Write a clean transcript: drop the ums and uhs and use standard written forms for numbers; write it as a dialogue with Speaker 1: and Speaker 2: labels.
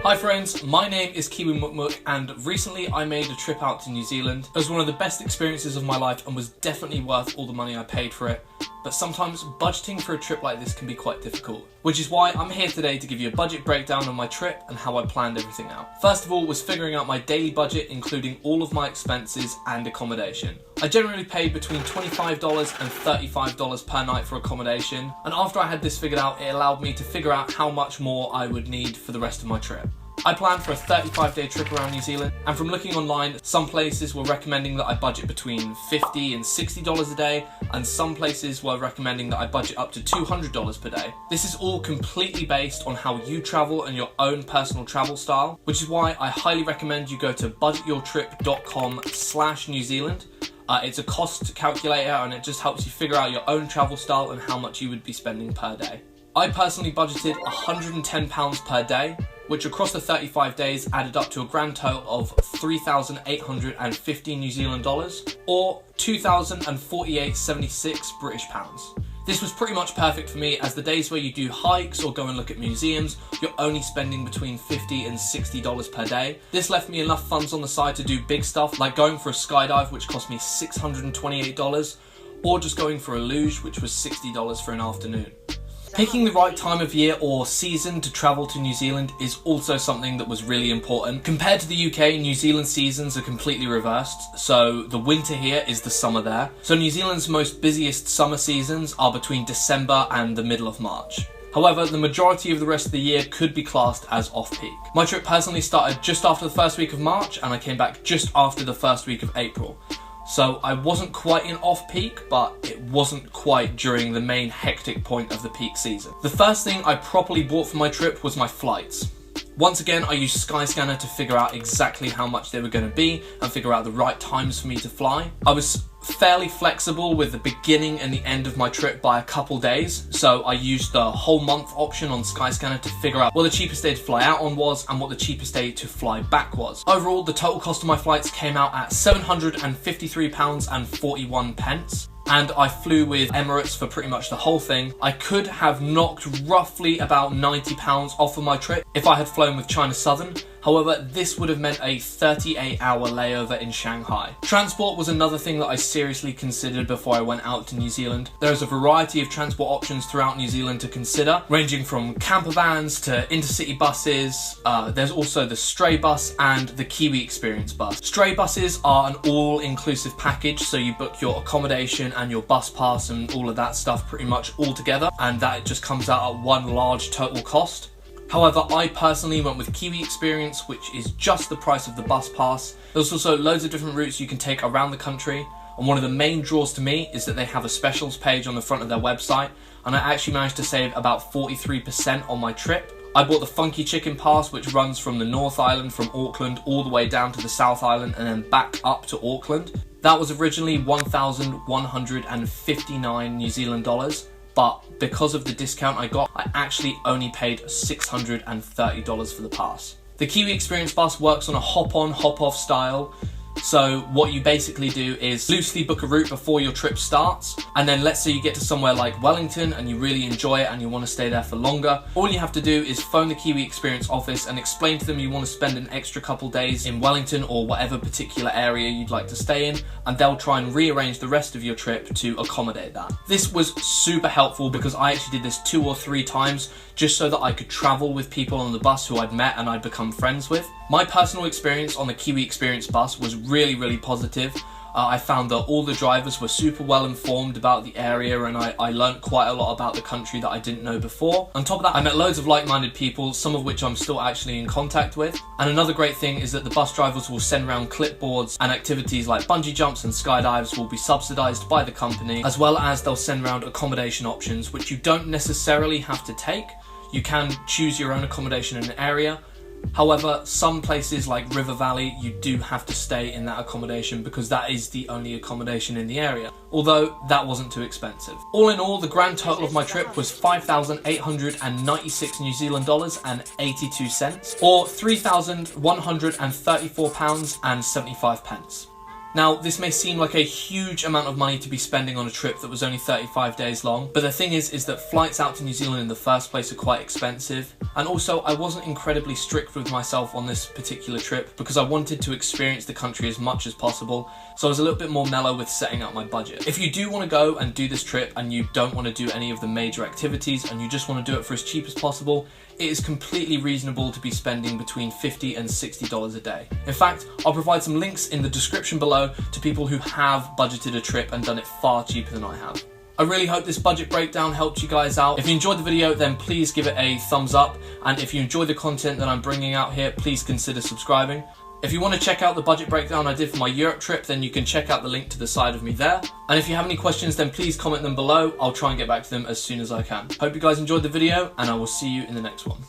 Speaker 1: Hi friends, my name is Kiwimcmc and recently I made a trip out to New Zealand. It was one of the best experiences of my life and was definitely worth all the money I paid for it. But sometimes budgeting for a trip like this can be quite difficult, which is why I'm here today to give you a budget breakdown of my trip and how I planned everything out. First of all was figuring out my daily budget, including all of my expenses and accommodation. I generally paid between $25 and $35 per night for accommodation, and after I had this figured out, it allowed me to figure out how much more I would need for the rest of my trip. I planned for a 35-day trip around New Zealand, and from looking online, some places were recommending that I budget between $50 and $60 a day, and some places were recommending that I budget up to $200 per day. This is all completely based on how you travel and your own personal travel style, which is why I highly recommend you go to budgetyourtrip.com/New Zealand. It's a cost calculator and it just helps you figure out your own travel style and how much you would be spending per day. I personally budgeted £110 per day, which across the 35 days added up to a grand total of 3,850 New Zealand dollars or 2,048.76 British pounds. This was pretty much perfect for me, as the days where you do hikes or go and look at museums, you're only spending between $50 and $60 per day. This left me enough funds on the side to do big stuff like going for a skydive, which cost me $628, or just going for a luge, which was $60 for an afternoon. Picking the right time of year or season to travel to New Zealand is also something that was really important. Compared to the UK, New Zealand seasons are completely reversed, so the winter here is the summer there. So New Zealand's most busiest summer seasons are between December and the middle of March. However, the majority of the rest of the year could be classed as off-peak. My trip personally started just after the first week of March and I came back just after the first week of April. So I wasn't quite in off-peak, but it wasn't quite during the main hectic point of the peak season. The first thing I properly bought for my trip was my flights. Once again, I used Skyscanner to figure out exactly how much they were going to be and figure out the right times for me to fly. I was fairly flexible with the beginning and the end of my trip by a couple days, so I used the whole month option on Skyscanner to figure out what the cheapest day to fly out on was and what the cheapest day to fly back was. Overall, the total cost of my flights came out at £753.41. And I flew with Emirates for pretty much the whole thing. I could have knocked roughly about £90 off of my trip if I had flown with China Southern. However, this would have meant a 38-hour layover in Shanghai. Transport was another thing that I seriously considered before I went out to New Zealand. There's a variety of transport options throughout New Zealand to consider, ranging from camper vans to intercity buses. There's also the Stray bus and the Kiwi Experience bus. Stray buses are an all-inclusive package, so you book your accommodation and your bus pass and all of that stuff pretty much all together, and that just comes out at one large total cost. However, I personally went with Kiwi Experience, which is just the price of the bus pass. There's also loads of different routes you can take around the country, and one of the main draws to me is that they have a specials page on the front of their website, and I actually managed to save about 43% on my trip. I bought the Funky Chicken Pass, which runs from the North Island from Auckland all the way down to the South Island and then back up to Auckland. That was originally 1,159 New Zealand dollars. But because of the discount I got, I actually only paid $630 for the pass. The Kiwi Experience bus works on a hop-on, hop-off style. So what you basically do is loosely book a route before your trip starts, and then let's say you get to somewhere like Wellington and you really enjoy it and you want to stay there for longer. All you have to do is phone the Kiwi Experience office and explain to them you want to spend an extra couple days in Wellington or whatever particular area you'd like to stay in, and they'll try and rearrange the rest of your trip to accommodate that. This was super helpful because I actually did this 2 or 3 times just so that I could travel with people on the bus who I'd met and I'd become friends with. My personal experience on the Kiwi Experience bus was really positive. I found that all the drivers were super well informed about the area, and I learned quite a lot about the country that I didn't know before. On top of that, I met loads of like-minded people, some of which I'm still actually in contact with. And another great thing is that the bus drivers will send around clipboards, and activities like bungee jumps and skydives will be subsidised by the company, as well as they'll send around accommodation options which you don't necessarily have to take. You can choose your own accommodation in an area. However, some places like River Valley, you do have to stay in that accommodation because that is the only accommodation in the area, although that wasn't too expensive. All in all, the grand total of my trip was 5,896 New Zealand dollars and 82 cents, or £3,134.75. Now, this may seem like a huge amount of money to be spending on a trip that was only 35 days long, but the thing is that flights out to New Zealand in the first place are quite expensive, and also I wasn't incredibly strict with myself on this particular trip because I wanted to experience the country as much as possible, so I was a little bit more mellow with setting up my budget. If you do want to go and do this trip and you don't want to do any of the major activities and you just want to do it for as cheap as possible, it is completely reasonable to be spending between $50 and $60 a day. In fact, I'll provide some links in the description below to people who have budgeted a trip and done it far cheaper than I have. I really hope this budget breakdown helped you guys out. If you enjoyed the video, then please give it a thumbs up. And if you enjoy the content that I'm bringing out here, please consider subscribing. If you want to check out the budget breakdown I did for my Europe trip, then you can check out the link to the side of me there. And if you have any questions, then please comment them below. I'll try and get back to them as soon as I can. Hope you guys enjoyed the video, and I will see you in the next one.